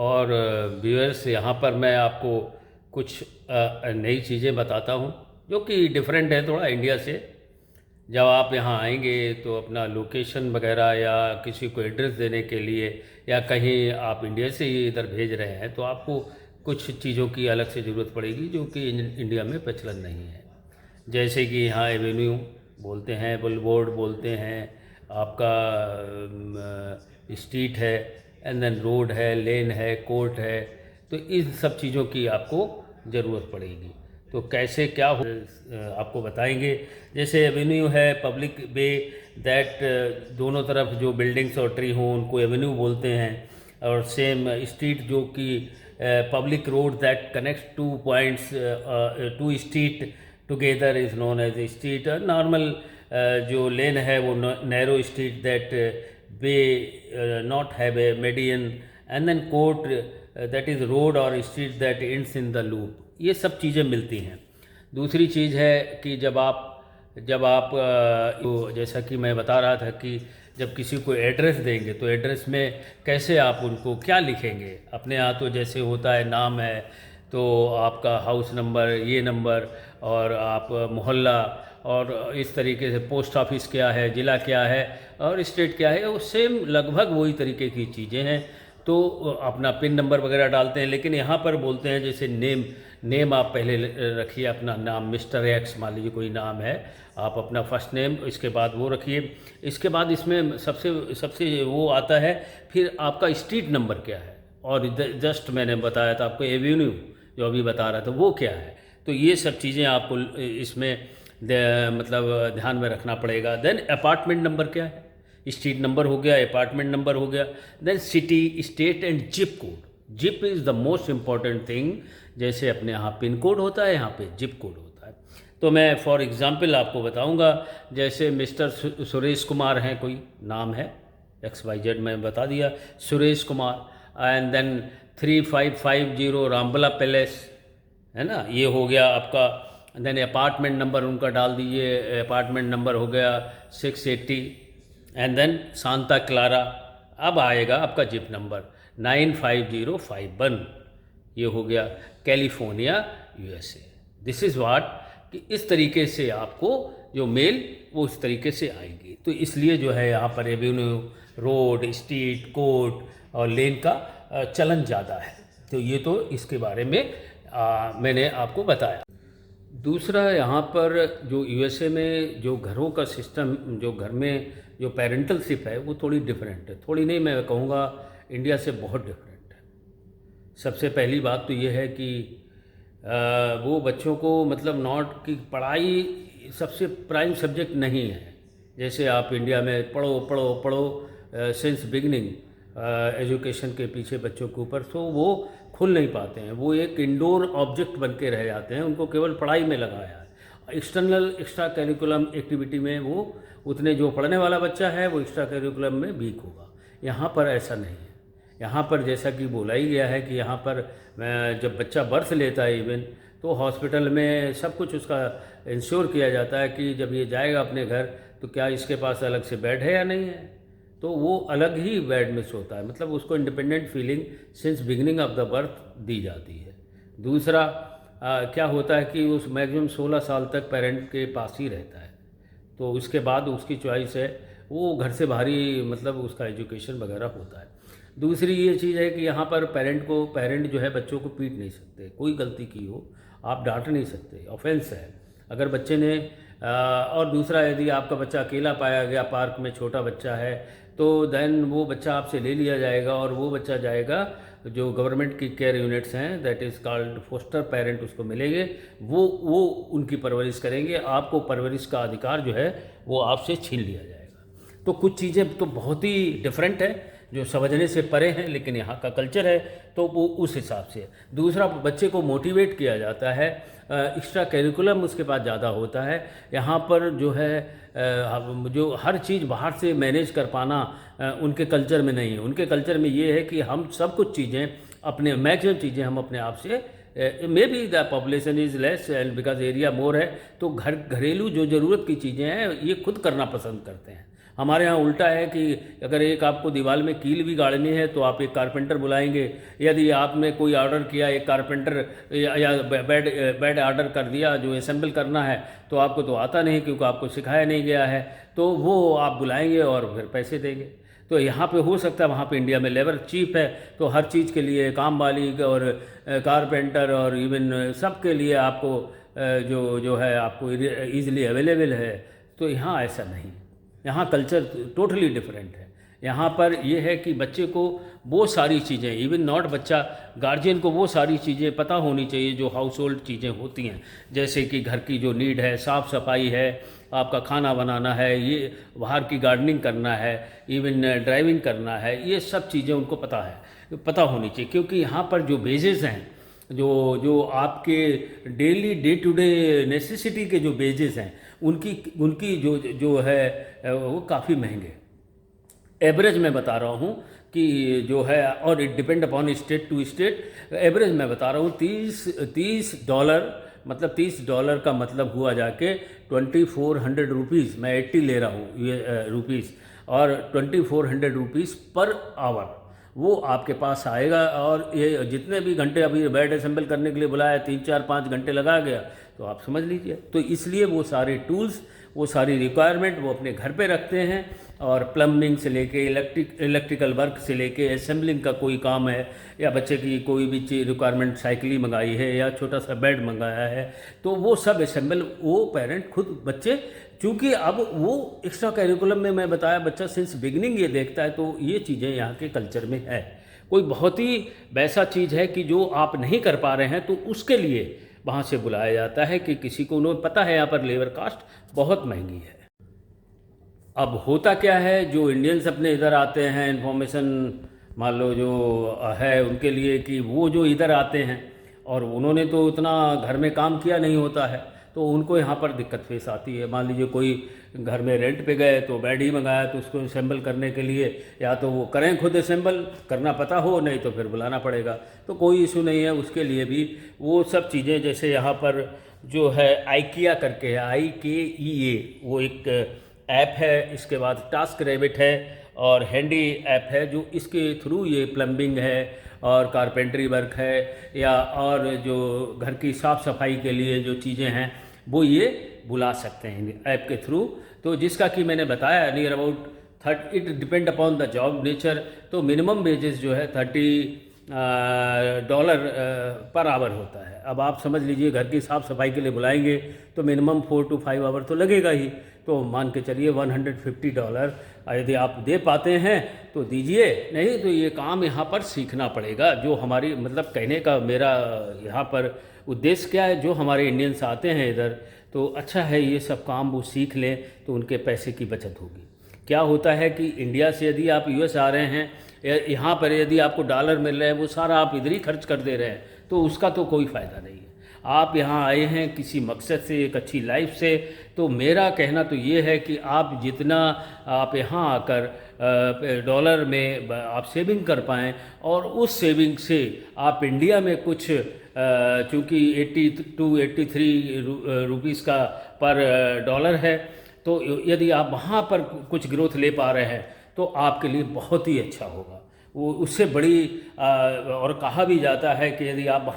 और व्यूअर्स, यहाँ पर मैं आपको कुछ नई चीज़ें बताता हूँ जो कि डिफरेंट है थोड़ा इंडिया से। जब आप यहाँ आएंगे तो अपना लोकेशन वगैरह या किसी को एड्रेस देने के लिए या कहीं आप इंडिया से ही इधर भेज रहे हैं तो आपको कुछ चीज़ों की अलग से ज़रूरत पड़ेगी जो कि इंडिया में प्रचलन नहीं है। जैसे कि यहाँ एवेन्यू बोलते हैं, बिलबोर्ड बोलते हैं, आपका स्ट्रीट है, एंड देन रोड है, लेन है, कोर्ट है। तो इन सब चीज़ों की आपको ज़रूरत पड़ेगी। तो कैसे क्या हो आपको बताएंगे। जैसे एवेन्यू है, पब्लिक वे, दैट दोनों तरफ जो बिल्डिंग्स और ट्री हों उनको एवेन्यू बोलते हैं। और सेम स्ट्रीट जो कि public road that connect two points, two street together is known as street. Normal जो लेन है वो narrow street that way not have a median. And then court that is road और street that ends in the loop. ये सब चीज़ें मिलती हैं। दूसरी चीज़ है कि जब आप तो जैसा कि मैं बता रहा था कि जब किसी को एड्रेस देंगे तो एड्रेस में कैसे आप उनको क्या लिखेंगे। अपने यहाँ तो जैसे होता है, नाम है तो आपका हाउस नंबर, ये नंबर, और आप मोहल्ला, और इस तरीके से पोस्ट ऑफिस क्या है, ज़िला क्या है और स्टेट क्या है, वो सेम लगभग वही तरीके की चीज़ें हैं। तो अपना पिन नंबर वगैरह डालते हैं। लेकिन यहाँ पर बोलते हैं जैसे नेम आप पहले रखिए, अपना नाम मिस्टर एक्स मान लीजिए कोई नाम है, आप अपना फर्स्ट नेम, इसके बाद वो रखिए। इसके बाद इसमें सबसे वो आता है फिर आपका स्ट्रीट नंबर क्या है, और जस्ट मैंने बताया था आपको एवेन्यू जो अभी बता रहा था वो क्या है। तो ये सब चीज़ें आपको इसमें मतलब ध्यान में रखना पड़ेगा। देन अपार्टमेंट नंबर क्या है, स्ट्रीट नंबर हो गया, अपार्टमेंट नंबर हो गया। Then city, state and zip code. Zip is the most important thing. जैसे अपने यहाँ पिन कोड होता है, यहाँ पे जिप कोड होता है। तो मैं फॉर एग्जांपल आपको बताऊंगा। जैसे मिस्टर सुरेश कुमार हैं, कोई नाम है XYZ, मैं बता दिया सुरेश कुमार। एंड देन 3550 रामबला पैलेस है ना, ये हो गया आपका। देन अपार्टमेंट नंबर उनका डाल दीजिए, अपार्टमेंट नंबर हो गया 680। And then Santa Clara. अब आएगा आपका जिप नंबर 95051। ये हो गया California USA। This is what, कि इस तरीके से आपको जो मेल वो इस तरीके से आएगी। तो इसलिए जो है यहाँ पर एवेन्यू, रोड, स्ट्रीट, कोर्ट और लेन का चलन ज़्यादा है। तो ये तो इसके बारे में मैंने आपको बताया। दूसरा, यहाँ पर जो USA में जो घरों का सिस्टम, जो घर में जो पेरेंटलशिप है वो थोड़ी डिफरेंट है। थोड़ी नहीं, मैं कहूँगा इंडिया से बहुत डिफरेंट है। सबसे पहली बात तो ये है कि वो बच्चों को मतलब नॉट कि पढ़ाई सबसे प्राइम सब्जेक्ट नहीं है। जैसे आप इंडिया में पढ़ो पढ़ो पढ़ो सिंस बिगनिंग एजुकेशन के पीछे बच्चों के ऊपर, तो वो खुल नहीं पाते हैं। वो एक इंडोर ऑब्जेक्ट बन के रह जाते हैं, उनको केवल पढ़ाई में लगाया है। एक्स्ट्रा करिकुलम एक्टिविटी में वो उतने, जो पढ़ने वाला बच्चा है वो एक्स्ट्रा करिकुलम में वीक होगा। यहाँ पर ऐसा नहीं है। यहाँ पर जैसा कि बोला ही गया है कि यहाँ पर जब बच्चा बर्थ लेता है इवन, तो हॉस्पिटल में सब कुछ उसका इंश्योर किया जाता है कि जब ये जाएगा अपने घर तो क्या इसके पास अलग से बेड है या नहीं है। तो वो अलग ही बेड में सोता है, मतलब उसको independent feeling since beginning of the birth दी जाती है। दूसरा क्या होता है कि उस मैक्सिमम 16 साल तक पेरेंट के पास ही रहता है। तो उसके बाद उसकी चॉइस है, वो घर से बाहरी मतलब उसका एजुकेशन वगैरह होता है। दूसरी ये चीज़ है कि यहाँ पर पेरेंट जो है बच्चों को पीट नहीं सकते। कोई गलती की हो आप डांट नहीं सकते, ऑफेंस है अगर बच्चे ने। और दूसरा, यदि आपका बच्चा अकेला पाया गया, पार्क में छोटा बच्चा है, तो देन वो बच्चा आपसे ले लिया जाएगा और वो बच्चा जाएगा जो गवर्नमेंट की केयर यूनिट्स हैं, that is called foster parent, उसको मिलेंगे। वो उनकी परवरिश करेंगे। आपको परवरिश का अधिकार जो है वो आपसे छीन लिया जाएगा। तो कुछ चीज़ें तो बहुत ही डिफरेंट है जो समझने से परे हैं, लेकिन यहाँ का कल्चर है तो वो उस हिसाब से है। दूसरा, बच्चे को मोटिवेट किया जाता है, एक्स्ट्रा करिकुलम उसके पास ज़्यादा होता है। यहाँ पर जो है जो हर चीज़ बाहर से मैनेज कर पाना उनके कल्चर में नहीं है। उनके कल्चर में ये है कि हम सब कुछ चीज़ें अपने, मैक्सिमम चीज़ें हम अपने आप से, may be the population is less and because area मोर है, तो घरेलू जो ज़रूरत की चीज़ें हैं ये खुद करना पसंद करते हैं। हमारे यहाँ उल्टा है कि अगर एक आपको दीवार में कील भी गाड़नी है तो आप एक कारपेंटर बुलाएंगे। यदि आपने कोई ऑर्डर किया, एक कारपेंटर या बेड ऑर्डर कर दिया जो असेंबल करना है, तो आपको तो आता नहीं क्योंकि आपको सिखाया नहीं गया है, तो वो आप बुलाएंगे और फिर पैसे देंगे। तो यहाँ पे हो सकता है वहाँ पे इंडिया में लेबर चीप है, तो हर चीज़ के लिए काम वाली और कारपेंटर और इवन सब के लिए आपको जो है आपको ईजिली अवेलेबल है। तो यहाँ ऐसा नहीं, यहाँ कल्चर टोटली डिफरेंट है। यहाँ पर ये है कि बच्चे को वो सारी चीज़ें, इवन नॉट बच्चा, गार्जियन को वो सारी चीज़ें पता होनी चाहिए जो हाउस होल्ड चीज़ें होती हैं, जैसे कि घर की जो नीड है, साफ़ सफाई है, आपका खाना बनाना है, ये बाहर की गार्डनिंग करना है, इवन ड्राइविंग करना है, ये सब चीज़ें उनको पता होनी चाहिए। क्योंकि यहाँ पर जो बेजेस हैं, जो आपके daily day to day necessity के जो बेजेस हैं, उनकी जो है वो काफ़ी महंगे। एवरेज मैं बता रहा हूँ कि जो है, और it depend upon state to state, average मैं बता रहा हूँ $30, मतलब $30 का मतलब हुआ जाके 2400 रुपीज़, मैं 80 ले रहा हूँ ये रुपीज़, और 2400 रुपीज़ पर आवर वो आपके पास आएगा। और ये जितने भी घंटे अभी बेड असेंबल करने के लिए बुलाया, 3-4-5 घंटे लगा गया, तो आप समझ लीजिए। तो इसलिए वो सारे टूल्स, वो सारी रिक्वायरमेंट वो अपने घर पे रखते हैं, और प्लम्बिंग से लेके इलेक्ट्रिकल वर्क से लेके असेंबलिंग का कोई काम है, या बच्चे की कोई भी चीज़ रिक्वायरमेंट, साइकिल मंगाई है या छोटा सा बेड मंगाया है, तो वो सब असेंबल वो पेरेंट खुद, बच्चे, चूँकि अब वो एक्स्ट्रा करिकुलम में मैं बताया बच्चा सिंस बिगिनिंग ये देखता है, तो ये चीज़ें यहाँ के कल्चर में है। कोई बहुत ही वैसा चीज़ है कि जो आप नहीं कर पा रहे हैं, तो उसके लिए वहाँ से बुलाया जाता है कि किसी को, उन्हें पता है यहाँ पर लेबर कास्ट बहुत महंगी है। अब होता क्या है, जो इंडियंस अपने इधर आते हैं, इन्फॉर्मेशन मान लो जो है उनके लिए, कि वो जो इधर आते हैं और उन्होंने तो उतना घर में काम किया नहीं होता है, तो उनको यहाँ पर दिक्कत फेस आती है। मान लीजिए कोई घर में रेंट पे गए तो बेड ही मंगाया, तो उसको असेंबल करने के लिए या तो वो करें खुद असेंबल करना पता हो, नहीं तो फिर बुलाना पड़ेगा। तो कोई इशू नहीं है, उसके लिए भी वो सब चीज़ें, जैसे यहाँ पर जो है IKEA करके है, IKEA, वो एक ऐप है। इसके बाद टास्क रैबिट है और हैंडी ऐप है, जो इसके थ्रू ये प्लम्बिंग है और कारपेंट्री वर्क है, या और जो घर की साफ़ सफाई के लिए जो चीज़ें हैं वो ये बुला सकते हैं ऐप के थ्रू। तो जिसका कि मैंने बताया near about it depend upon the job nature, तो मिनिमम वेजेस जो है $30 पर आवर होता है। अब आप समझ लीजिए घर की साफ़ सफाई के लिए बुलाएंगे तो मिनिमम 4 to 5 आवर तो लगेगा ही, तो मान के चलिए $150 यदि आप दे पाते हैं तो दीजिए, नहीं तो ये काम यहाँ पर सीखना पड़ेगा। जो हमारी, मतलब कहने का मेरा यहाँ पर उद्देश्य क्या है, जो हमारे इंडियंस आते हैं इधर, तो अच्छा है ये सब काम वो सीख लें, तो उनके पैसे की बचत होगी। क्या होता है कि इंडिया से यदि आप US आ रहे हैं, यहाँ पर यदि आपको डॉलर मिल रहे हैं, वो सारा आप इधर ही खर्च कर दे रहे हैं, तो उसका तो कोई फ़ायदा नहीं है। आप यहाँ आए हैं किसी मकसद से, एक अच्छी लाइफ से, तो मेरा कहना तो ये है कि आप जितना आप यहाँ आकर डॉलर में आप सेविंग कर पाएँ, और उस सेविंग से आप इंडिया में कुछ, चूँकि 82-83 रुपीज़ का पर डॉलर है, तो यदि आप वहाँ पर कुछ ग्रोथ ले पा रहे हैं तो आपके लिए बहुत ही अच्छा होगा। वो उससे बड़ी और कहा भी जाता है कि यदि आप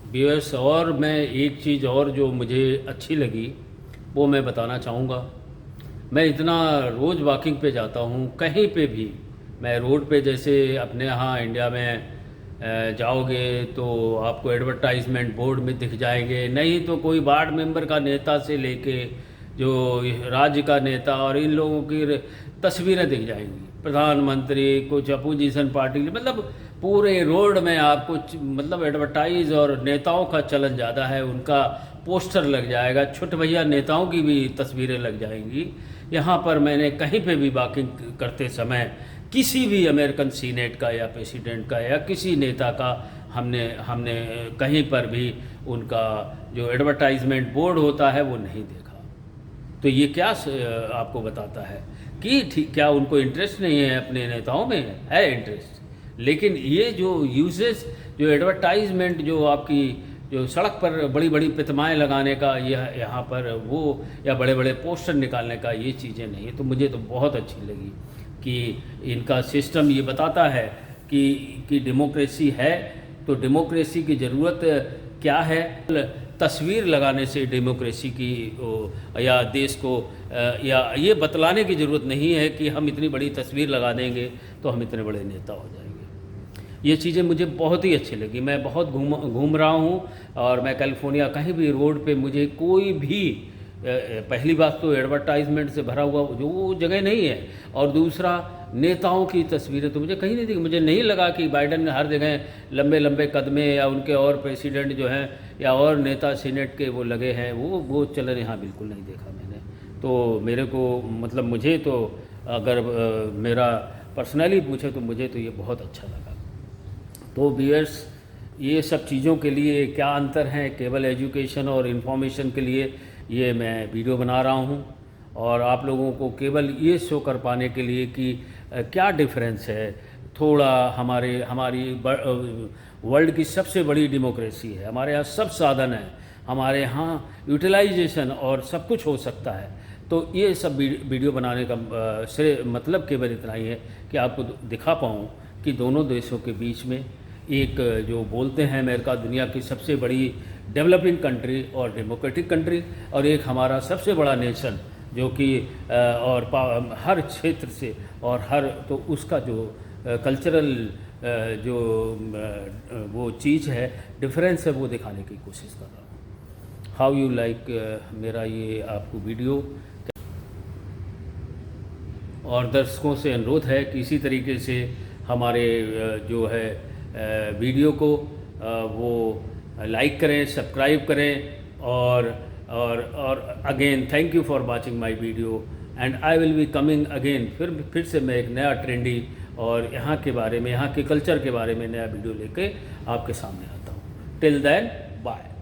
व्यूअर्स, और मैं एक चीज़ और जो मुझे अच्छी लगी वो मैं बताना चाहूँगा। मैं इतना रोज़ वॉकिंग पे जाता हूँ, कहीं पे भी मैं रोड पे, जैसे अपने यहाँ इंडिया में जाओगे तो आपको एडवर्टाइजमेंट बोर्ड में दिख जाएंगे, नहीं तो कोई वार्ड मेंबर का नेता से लेके जो राज्य का नेता और इन लोगों की तस्वीरें दिख जाएंगी, प्रधानमंत्री, कुछ अपोजिशन पार्टी, मतलब पूरे रोड में आपको मतलब एडवर्टाइज, और नेताओं का चलन ज़्यादा है, उनका पोस्टर लग जाएगा, छोटे भैया नेताओं की भी तस्वीरें लग जाएंगी। यहाँ पर मैंने कहीं पे भी वॉकिंग करते समय किसी भी अमेरिकन सीनेट का या प्रेसिडेंट का या किसी नेता का हमने कहीं पर भी उनका जो एडवर्टाइजमेंट बोर्ड होता है वो नहीं देखा। तो ये क्या आपको बताता है कि ठीक, क्या उनको इंटरेस्ट नहीं है अपने नेताओं में? है इंटरेस्ट, लेकिन ये जो यूजेस, जो एडवर्टाइजमेंट जो आपकी जो सड़क पर बड़ी बड़ी प्रतिमाएं लगाने का यह यहाँ पर वो, या बड़े बड़े पोस्टर निकालने का, ये चीज़ें नहीं है। तो मुझे तो बहुत अच्छी लगी कि इनका सिस्टम ये बताता है कि डेमोक्रेसी है, तो डेमोक्रेसी की ज़रूरत क्या है। तस्वीर लगाने से डेमोक्रेसी की या देश को या ये बतलाने की ज़रूरत नहीं है कि हम इतनी बड़ी तस्वीर लगा देंगे तो हम इतने बड़े नेता हो जाएंगे। ये चीज़ें मुझे बहुत ही अच्छी लगी। मैं बहुत घूम रहा हूँ, और मैं कैलिफोर्निया कहीं भी रोड पे मुझे कोई भी पहली बात तो एडवर्टाइजमेंट से भरा हुआ जो वो जगह नहीं है, और दूसरा नेताओं की तस्वीरें तो मुझे कहीं नहीं दिखी। मुझे नहीं लगा कि बाइडन हर जगह लंबे लंबे कदमे या उनके और प्रेसिडेंट जो हैं या और नेता सीनेट के वो लगे हैं, वो चलन यहाँ बिल्कुल नहीं देखा मैंने। तो मेरे को मतलब मुझे तो अगर मेरा पर्सनली पूछे तो मुझे तो ये बहुत अच्छा लगा। तो व्यूअर्स, ये सब चीज़ों के लिए क्या अंतर है केवल एजुकेशन और इन्फॉर्मेशन के लिए ये मैं वीडियो बना रहा हूँ, और आप लोगों को केवल ये शो कर पाने के लिए कि क्या डिफरेंस है। थोड़ा हमारी वर्ल्ड की सबसे बड़ी डेमोक्रेसी है, हमारे यहाँ सब साधन है, हमारे यहाँ यूटिलाइजेशन और सब कुछ हो सकता है। तो ये सब वीडियो बनाने का मतलब केवल इतना ही है कि आपको दिखा पाऊँ कि दोनों देशों के बीच में एक जो बोलते हैं अमेरिका दुनिया की सबसे बड़ी डेवलपिंग कंट्री और डेमोक्रेटिक कंट्री, और एक हमारा सबसे बड़ा नेशन जो कि और हर क्षेत्र से और हर तो उसका जो कल्चरल जो वो चीज़ है, डिफरेंस है, वो दिखाने की कोशिश कर रहा हूँ। हाउ यू लाइक मेरा ये आपको वीडियो। और दर्शकों से अनुरोध है कि इसी तरीके से हमारे जो है वीडियो को वो लाइक करें, सब्सक्राइब करें, और again thank you for watching my video, and I will be coming again. फिर से मैं एक नया ट्रेंडी और यहाँ के बारे में, यहाँ के कल्चर के बारे में नया वीडियो लेके आपके सामने आता हूँ। Till then bye.